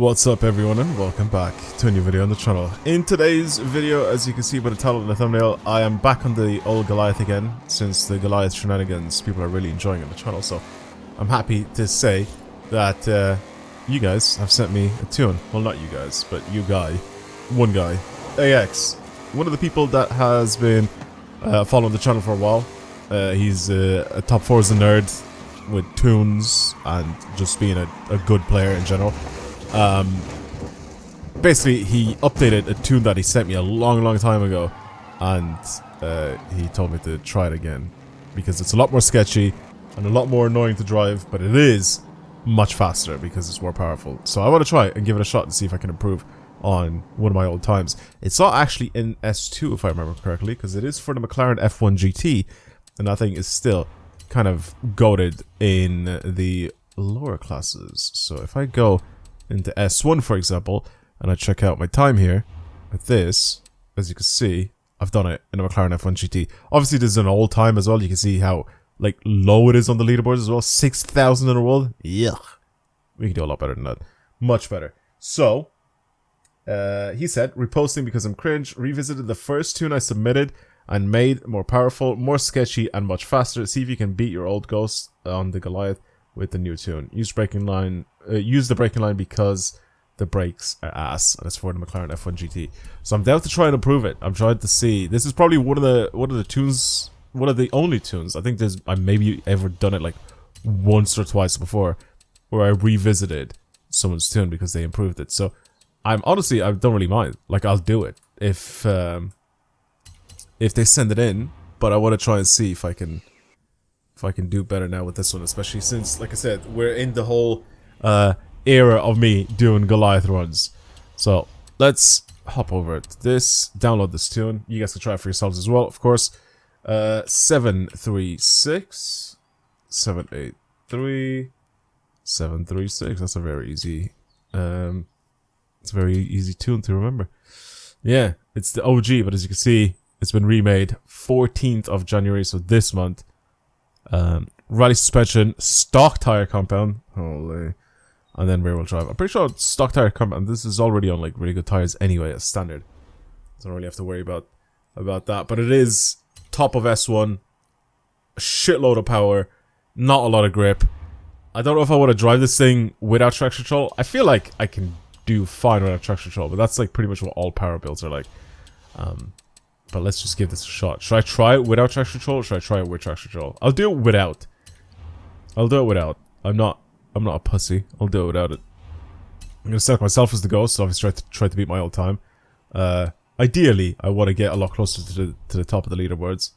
What's up everyone and welcome back to a new video on the channel. In today's video, as you can see by the title and the thumbnail, I am back on the old Goliath again, since the Goliath shenanigans people are really enjoying on the channel, so I'm happy to say that you guys have sent me a tune. Well, not you guys, but one guy, AX, one of the people that has been following the channel for a while. He's a top Forza nerd with tunes and just being a good player in general. Basically, he updated a tune that he sent me a long time ago, and he told me to try it again because it's a lot more sketchy and a lot more annoying to drive, but it is much faster because it's more powerful. So I want to try it and give it a shot and see if I can improve on one of my old times. It's not actually in S2 if I remember correctly, because it is for the McLaren F1 GT, and that thing is still kind of goated in the lower classes. So if I go into S1 for example, and I check out my time here with this, as you can see, I've done it in a McLaren F1 GT. Obviously this is an old time as well. You can see how like low it is on the leaderboards as well. 6,000 in a world. Yuck. We can do a lot better than that. Much better. So he said, reposting because I'm cringe, revisited the first tune I submitted and made more powerful, more sketchy, and much faster. See if you can beat your old ghost on the Goliath with the new tune. Use the braking line because the brakes are ass, and it's for the McLaren F1 GT. So I'm down to try and improve it. I'm trying to see. This is probably one of the tunes, one of the only tunes. I think I maybe ever done it like once or twice before, where I revisited someone's tune because they improved it. So I don't really mind. Like, I'll do it if they send it in, but I want to try and see if I can do better now with this one, especially since, like I said, we're in the whole era of me doing Goliath runs. So let's hop over to this, download this tune. You guys can try it for yourselves as well, of course. 736 783 736. That's a very easy tune to remember. Yeah, it's the OG, but as you can see, it's been remade 14th of January, so this month. Rally suspension, stock tire compound, holy, and then rear wheel drive. I'm pretty sure it's stock tire compound. This is already on like really good tires anyway, as standard. So I don't really have to worry about that. But it is top of S1, a shitload of power, not a lot of grip. I don't know if I want to drive this thing without traction control. I feel like I can do fine without traction control, but that's like pretty much what all power builds are like. But let's just give this a shot. Should I try it without traction control, or should I try it with traction control? I'll do it without. I'm not a pussy. I'll do it without it. I'm gonna set myself as the ghost, so obviously try to beat my old time. Ideally, I want to get a lot closer to the top of the leaderboards.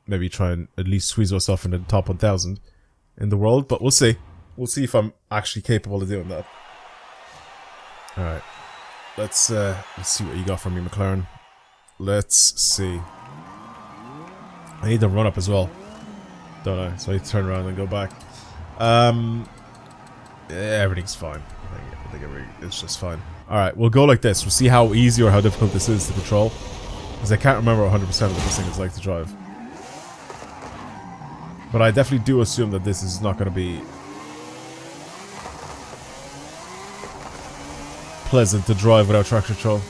Maybe try and at least squeeze myself into the top 1,000 in the world, but we'll see. We'll see if I'm actually capable of doing that. All right, let's see what you got from me, McLaren. Let's see. I need to run up as well, don't I? So I need to turn around and go back. Yeah, everything's fine. I think it's just fine. Alright, we'll go like this. We'll see how easy or how difficult this is to control, because I can't remember 100% of what this thing is like to drive. But I definitely do assume that this is not going to be pleasant to drive without traction control.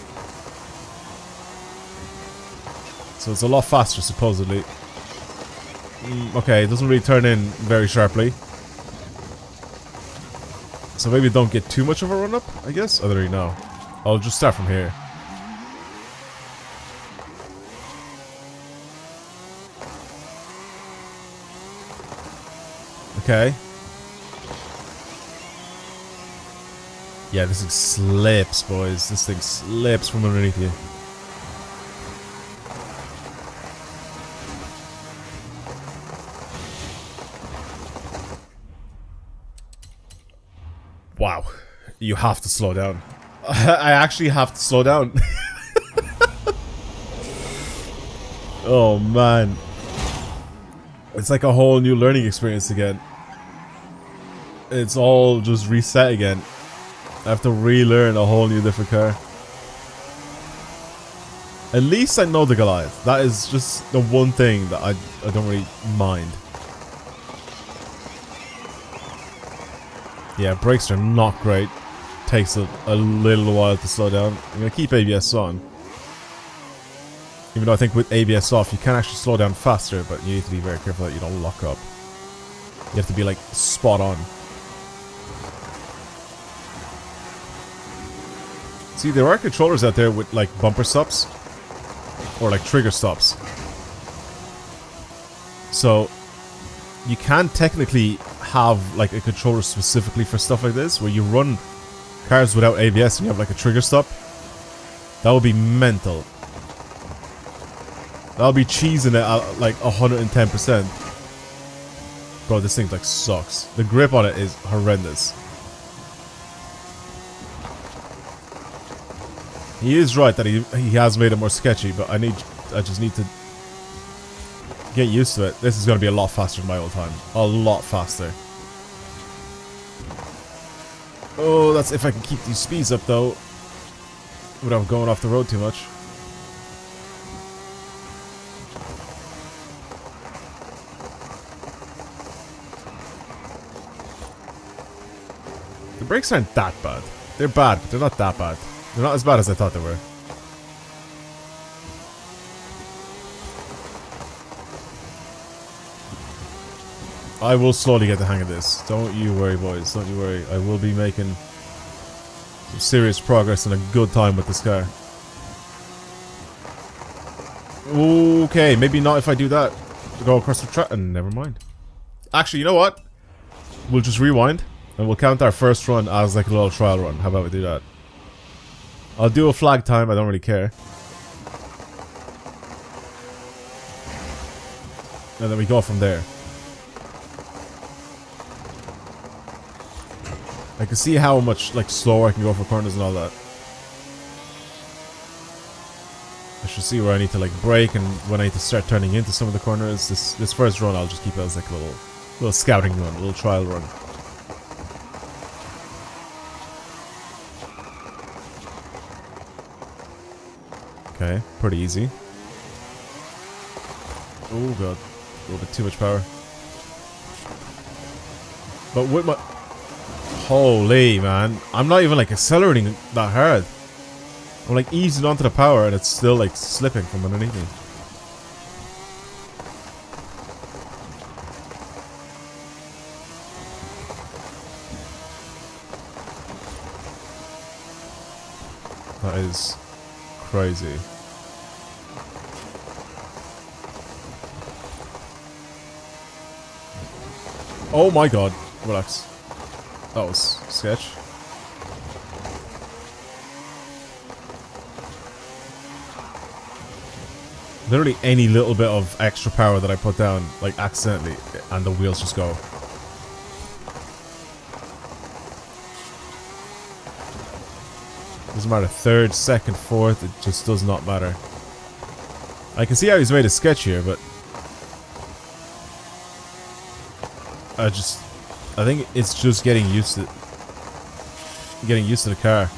So it's a lot faster, supposedly. Okay, it doesn't really turn in very sharply. So maybe don't get too much of a run-up, I guess? I don't really know. I'll just start from here. Okay. Yeah, this thing slips, boys. This thing slips from underneath you. Wow, you have to slow down. I actually have to slow down. Oh man. It's like a whole new learning experience again. It's all just reset again. I have to relearn a whole new different car. At least I know the Goliath. That is just the one thing that I don't really mind. Yeah, brakes are not great. takes a little while to slow down. I'm going to keep ABS on. Even though I think with ABS off, you can actually slow down faster, but you need to be very careful that you don't lock up. You have to be, like, spot on. See, there are controllers out there with, like, bumper stops. Or, like, trigger stops. So, you can technically have, like, a controller specifically for stuff like this, where you run cars without ABS and you have, like, a trigger stop. That would be mental. That would be cheesing it at, like, 110%. Bro, this thing, like, sucks. The grip on it is horrendous. He is right that he has made it more sketchy, but I just need to get used to it. This is going to be a lot faster than my old time. A lot faster. Oh, that's if I can keep these speeds up, though. Without going off the road too much. The brakes aren't that bad. They're bad, but they're not that bad. They're not as bad as I thought they were. I will slowly get the hang of this. Don't you worry, boys. Don't you worry. I will be making some serious progress and a good time with this car. Okay, maybe not if I do that. Go across the track. And never mind. Actually, you know what? We'll just rewind. And we'll count our first run as like a little trial run. How about we do that? I'll do a flag time. I don't really care. And then we go from there. I can see how much like slower I can go for corners and all that. I should see where I need to like brake and when I need to start turning into some of the corners. This first run I'll just keep it as like a little scouting run, a little trial run. Okay, pretty easy. Oh god, a little bit too much power. But with my... Holy man, I'm not even like accelerating that hard. I'm like easing onto the power and it's still like slipping from underneath me. That is crazy. Oh my god, relax. That was sketch. Literally any little bit of extra power that I put down, like accidentally, and the wheels just go. Doesn't matter, third, second, fourth, it just does not matter. I can see how he's made a sketch here, but I think it's just getting used to the car.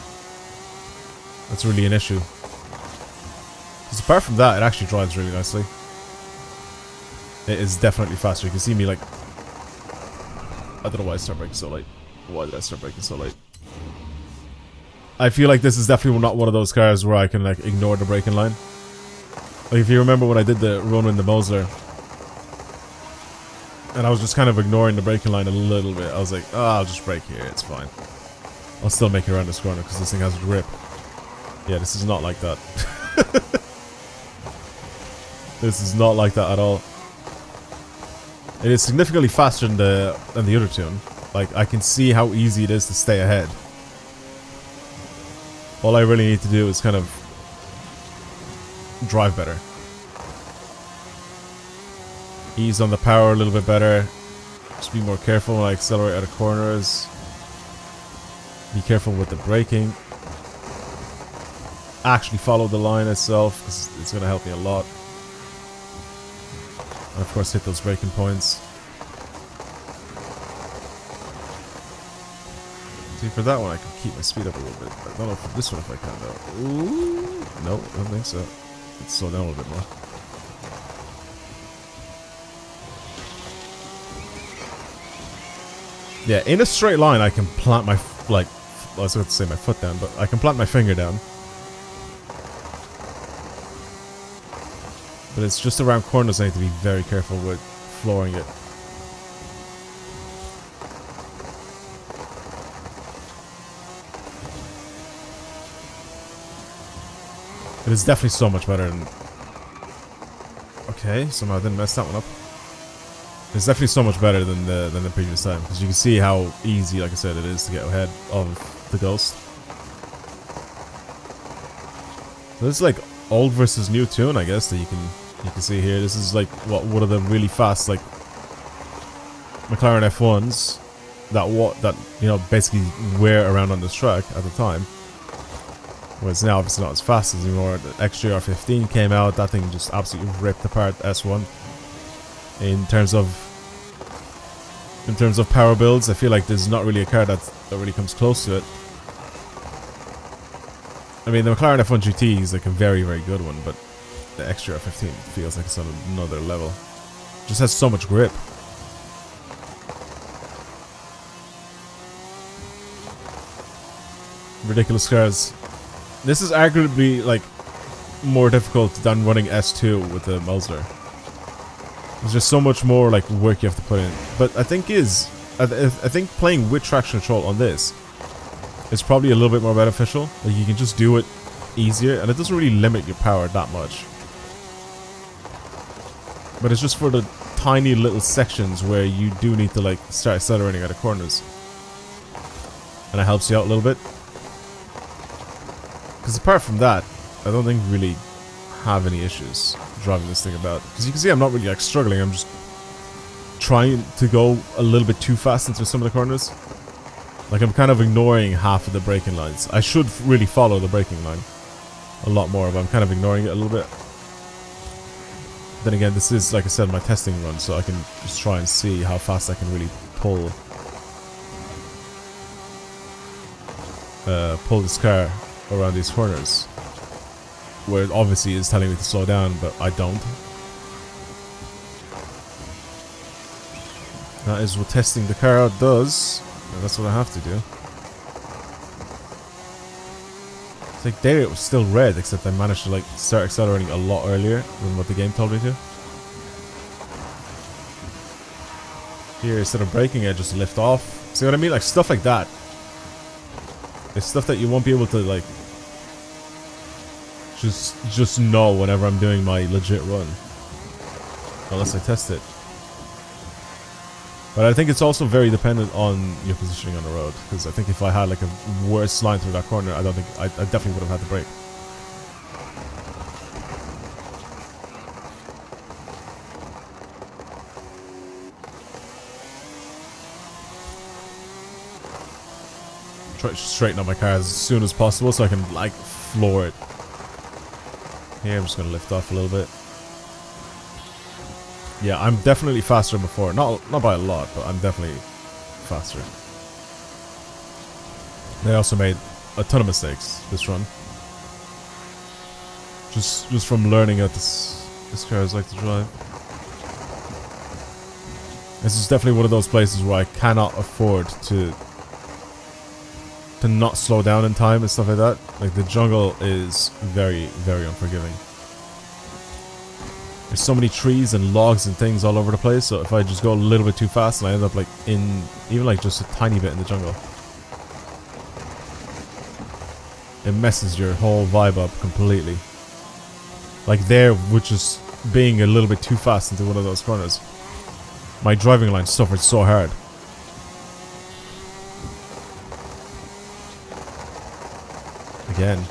That's really an issue. Because apart from that, it actually drives really nicely. It is definitely faster. You can see me like... I don't know why I started braking so late. Why did I start braking so late? I feel like this is definitely not one of those cars where I can like ignore the braking line. Like if you remember when I did the run in the Mosler, and I was just kind of ignoring the braking line a little bit. I was like, oh, I'll just brake here, it's fine. I'll still make it around this corner because this thing has grip. Yeah, this is not like that. This is not like that at all. It is significantly faster than the other tune. Like, I can see how easy it is to stay ahead. All I really need to do is kind of drive better. Ease on the power a little bit better. Just be more careful when I accelerate out of corners. Be careful with the braking. Actually follow the line itself because it's going to help me a lot. And of course hit those braking points. See, for that one I can keep my speed up a little bit. I don't know for this one if I can though. Ooh, no, I don't think so. Let's slow down a little bit more. Yeah, in a straight line I can plant my I was going to say my foot down, but I can plant my finger down. But it's just around corners I need to be very careful with flooring it. It is definitely so much better than... Okay, somehow I didn't mess that one up. It's definitely so much better than the previous time, because you can see how easy, like I said, it is to get ahead of the ghost. So this is like old versus new tune, I guess, that you can see here. This is like one of the really fast like McLaren F1s that you know basically were around on this track at the time. Whereas now obviously not as fast as anymore. The XJR15 came out, that thing just absolutely ripped apart S1. In terms of power builds, I feel like there's not really a car that really comes close to it. I mean, the McLaren F1 GT is like a very, very good one, but the XJR15 feels like it's on another level. Just has so much grip. Ridiculous cars. This is arguably like more difficult than running S2 with the Mulsler. There's just so much more like work you have to put in. But I think I think playing with traction control on this is probably a little bit more beneficial. Like you can just do it easier, and it doesn't really limit your power that much. But it's just for the tiny little sections where you do need to like start accelerating out of corners, and it helps you out a little bit. Because apart from that, I don't think we really have any issues driving this thing about. Because you can see I'm not really like struggling, I'm just trying to go a little bit too fast into some of the corners. Like I'm kind of ignoring half of the braking lines. I should really follow the braking line a lot more, but I'm kind of ignoring it a little bit. Then again, this is, like I said, my testing run, so I can just try and see how fast I can really pull this car around these corners, where it obviously is telling me to slow down, but I don't. That is what testing the car out does, and that's what I have to do. It's like there it was still red, except I managed to like start accelerating a lot earlier than what the game told me to. Here, instead of braking, I just lift off. See what I mean? Like stuff like that. It's stuff that you won't be able to like just know whenever I'm doing my legit run, unless I test it. But I think it's also very dependent on your positioning on the road, because I think if I had like a worse line through that corner, I don't think I definitely would have had to brake. Try to straighten up my car as soon as possible so I can like floor it. Here, I'm just gonna lift off a little bit. Yeah, I'm definitely faster than before. Not by a lot, but I'm definitely faster. They also made a ton of mistakes this run. Just from learning how this car is like to drive. This is definitely one of those places where I cannot afford to not slow down in time and stuff like that. Like the jungle is very, very unforgiving. There's so many trees and logs and things all over the place, so if I just go a little bit too fast and I end up like in even like just a tiny bit in the jungle, it messes your whole vibe up completely. Like there, which is being a little bit too fast into one of those corners, my driving line suffered so hard. Again,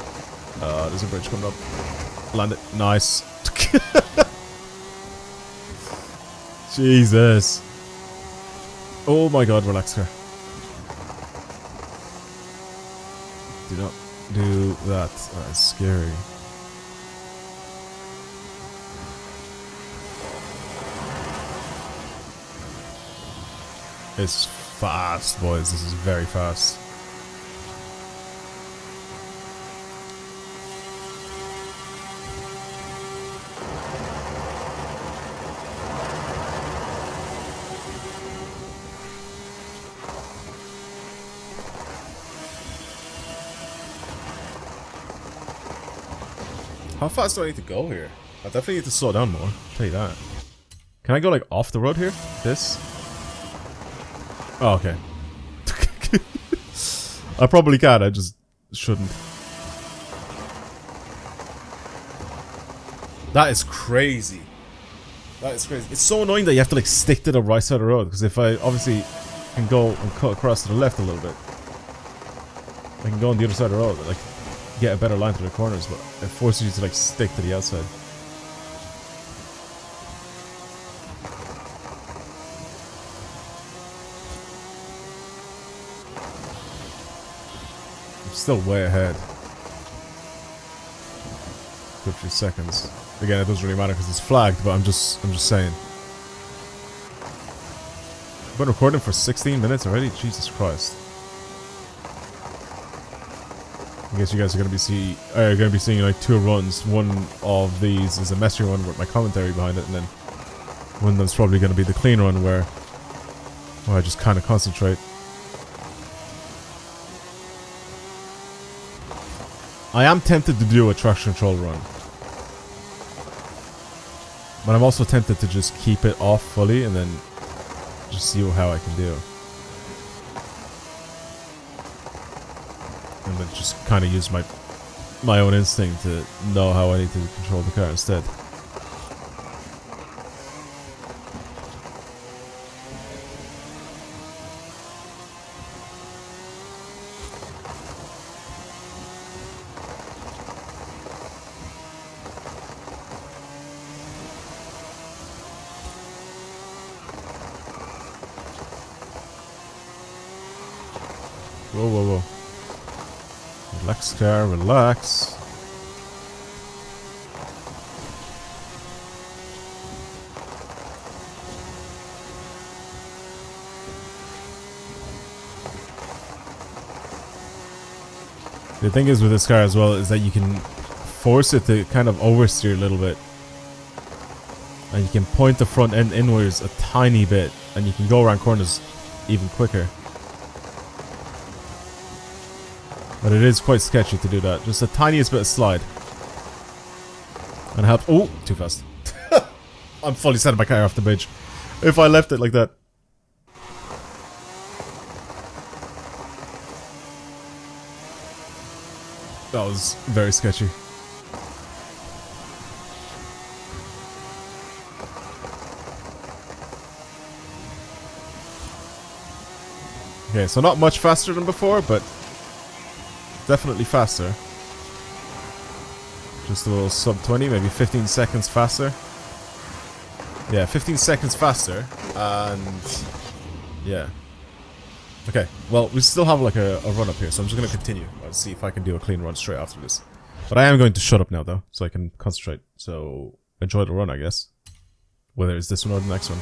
there's a bridge coming up. Land it. Nice. Jesus. Oh my god, relax car. Do not do that. That is scary. It's fast, boys. This is very fast. How fast do I need to go here? I definitely need to slow down more. I'll tell you that. Can I go like off the road here? This? Oh, okay. I probably can, I just shouldn't. That is crazy. That is crazy. It's so annoying that you have to like stick to the right side of the road, because if I obviously can go and cut across to the left a little bit, I can go on the other side of the road and like get a better line through the corners, but it forces you to like stick to the outside. I'm still way ahead. Good few seconds. Again, it doesn't really matter because it's flagged, but I'm just saying. I've been recording for 16 minutes already. Jesus Christ. I guess you guys are gonna be seeing like 2 runs. One of these is a messy one with my commentary behind it, and then one that's probably gonna be the clean run where I just kind of concentrate. I am tempted to do a traction control run. But I'm also tempted to just keep it off fully and then just see how I can do. And then just kind of use my own instinct to know how I need to control the car instead. Whoa, whoa, whoa. Relax, car, relax. The thing is with this car as well is that you can force it to kind of oversteer a little bit. And you can point the front end inwards a tiny bit, and you can go around corners even quicker. But it is quite sketchy to do that. Just the tiniest bit of slide. And help. Oh, too fast. I'm fully setting my car off the bridge. If I left it like that. That was very sketchy. Okay, so not much faster than before, but definitely faster. Just a little sub 20, maybe 15 seconds faster. Yeah, 15 seconds faster, and yeah. Okay, well, we still have like a run up here, so I'm just going to continue and see if I can do a clean run straight after this. But I am going to shut up now, though, so I can concentrate. So, enjoy the run, I guess. Whether it's this one or the next one.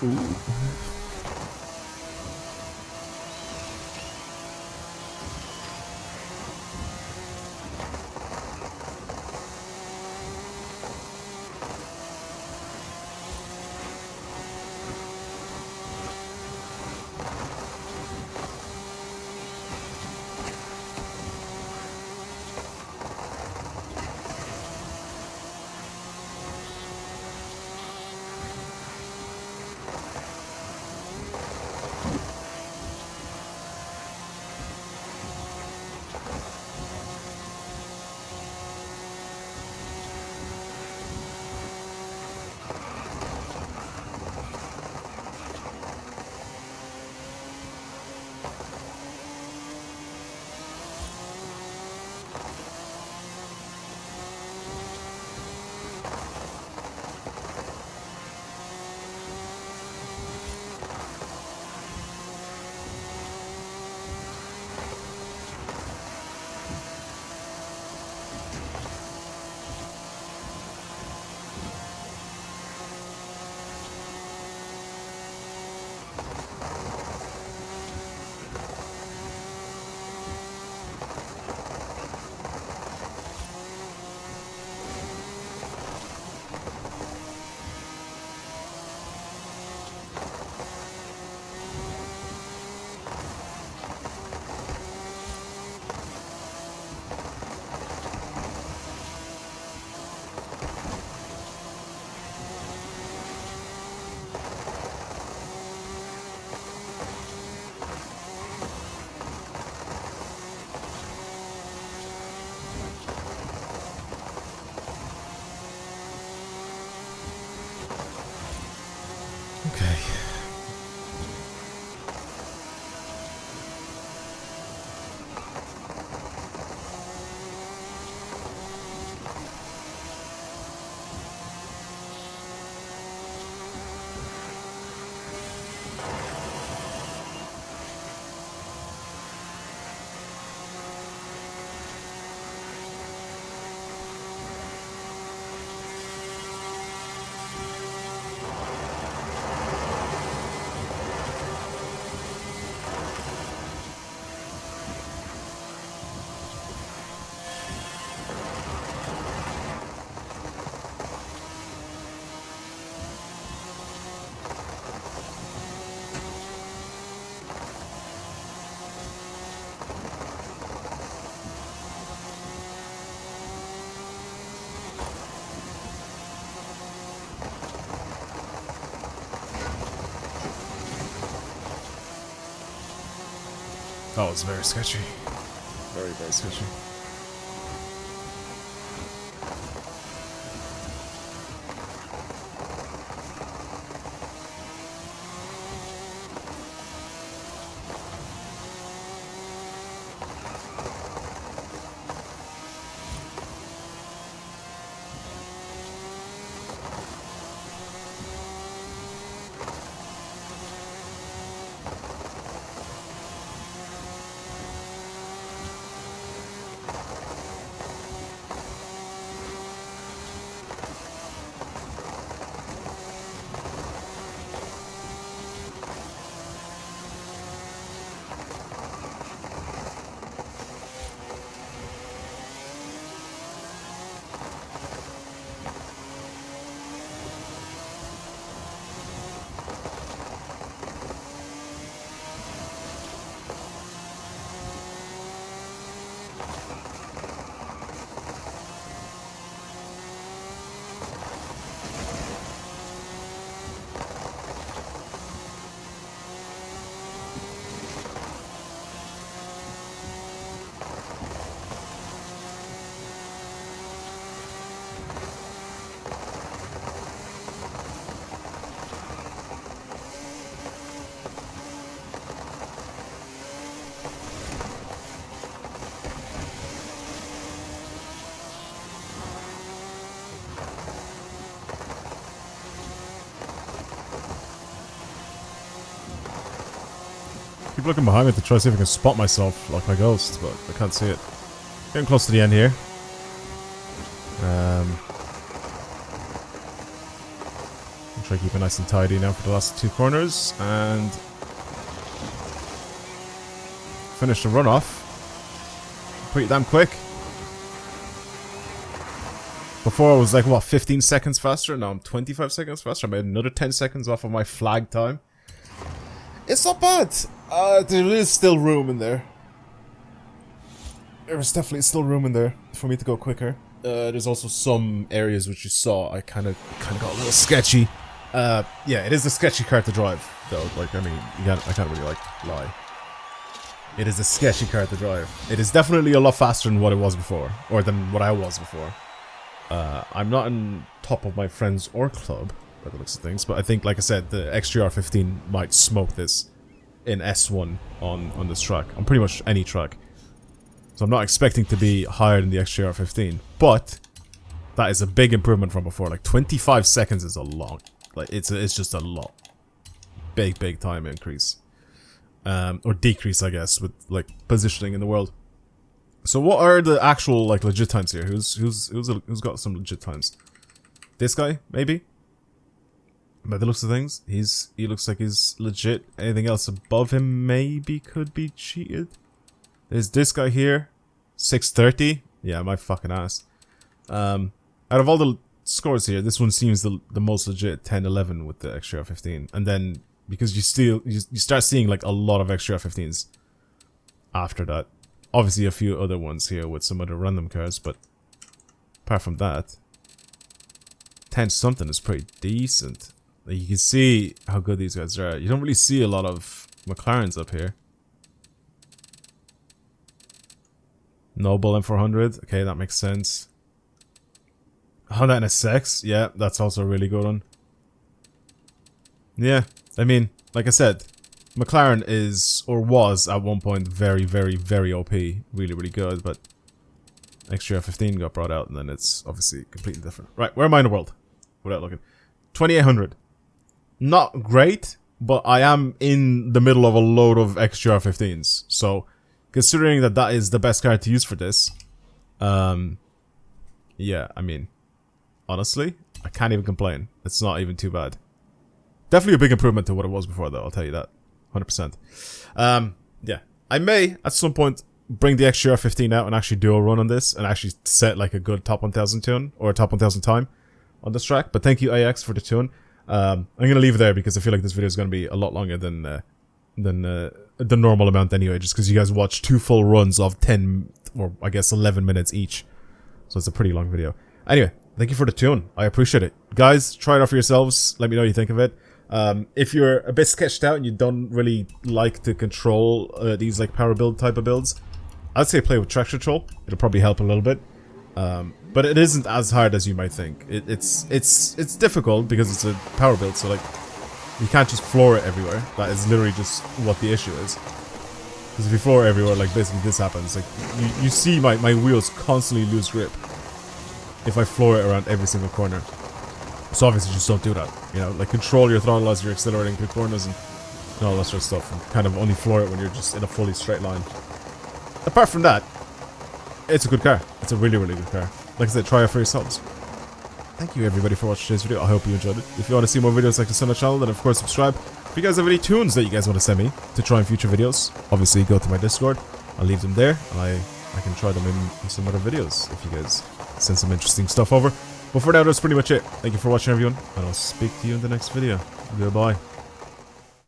Ooh. Okay. That was very sketchy. Very, very sketchy. Keep looking behind me to try to see if I can spot myself like my ghost, but I can't see it. Getting close to the end here. Try to keep it nice and tidy now for the last 2 corners, and finish the runoff pretty damn quick. Before I was like, what, 15 seconds faster? Now I'm 25 seconds faster. I made another 10 seconds off of my flag time. It's not bad. There is still room in there. There is definitely still room in there for me to go quicker. There's also some areas which you saw I kind of got a little sketchy. Yeah, it is a sketchy car to drive, though. Like, I mean, I can't really like lie. It is a sketchy car to drive. It is definitely a lot faster than what it was before, or than what I was before. I'm not in top of my friends or club by the looks of things, but I think, like I said, the XGR15 might smoke this in S1 on this track, on pretty much any track. So I'm not expecting to be higher than the XGR15, but that is a big improvement from before. Like 25 seconds is a lot. Like it's just a lot. Big time increase, or decrease, I guess, with like positioning in the world. So what are the actual like legit times here? Who's got some legit times? This guy, maybe? By the looks of things, he looks like he's legit. Anything else above him maybe could be cheated. There's this guy here, 630. Yeah, my fucking ass. Out of all the scores here, this one seems the most legit, 10-11 with the XGR15. And then because you start seeing like a lot of XGR15s after that. Obviously a few other ones here with some other random cars, but apart from that, 10 something is pretty decent. Like, you can see how good these guys are. You don't really see a lot of McLarens up here. Noble M400, okay, that makes sense. Honda NSX, yeah, that's also a really good one. Yeah, I mean, like I said, McLaren is, or was at one point, very OP. Really good, but XGR15 got brought out and then it's obviously completely different. Right, where am I in the world? Without looking. 2800. Not great, but I am in the middle of a load of XGR15s. So, considering that that is the best car to use for this, yeah, I mean, honestly, I can't even complain. It's not even too bad. Definitely a big improvement to what it was before, though, I'll tell you that. 100%. Yeah. I may, at some point, bring the XGR15 out and actually do a run on this and actually set, like, a good top 1000 tune, or a top 1000 time on this track. But thank you, AX, for the tune. I'm gonna leave it there because I feel like this video is gonna be a lot longer than the normal amount anyway, just because you guys watch 2 full runs of 10, or I guess 11 minutes each. So it's a pretty long video. Anyway, thank you for the tune. I appreciate it. Guys, try it out for yourselves. Let me know what you think of it. If you're a bit sketched out and you don't really like to control these like power build type of builds, I'd say play with traction control. It'll probably help a little bit. But it isn't as hard as you might think. It's difficult because it's a power build, so like you can't just floor it everywhere. That is literally just what the issue is. Because if you floor it everywhere, like basically this happens. Like you see my wheels constantly lose grip if I floor it around every single corner. So obviously just don't do that. You know, like control your throttle as you're accelerating through corners and all that sort of stuff. And kind of only floor it when you're just in a fully straight line. Apart from that, it's a good car. It's a really good car. Like I said, try it for yourselves. Thank you everybody for watching today's video. I hope you enjoyed it. If you want to see more videos like this on the channel, then of course subscribe. If you guys have any tunes that you guys want to send me to try in future videos, obviously go to my Discord. I'll leave them there, and I can try them in some other videos if you guys send some interesting stuff over. But for now, that's pretty much it. Thank you for watching, everyone, and I'll speak to you in the next video. Goodbye.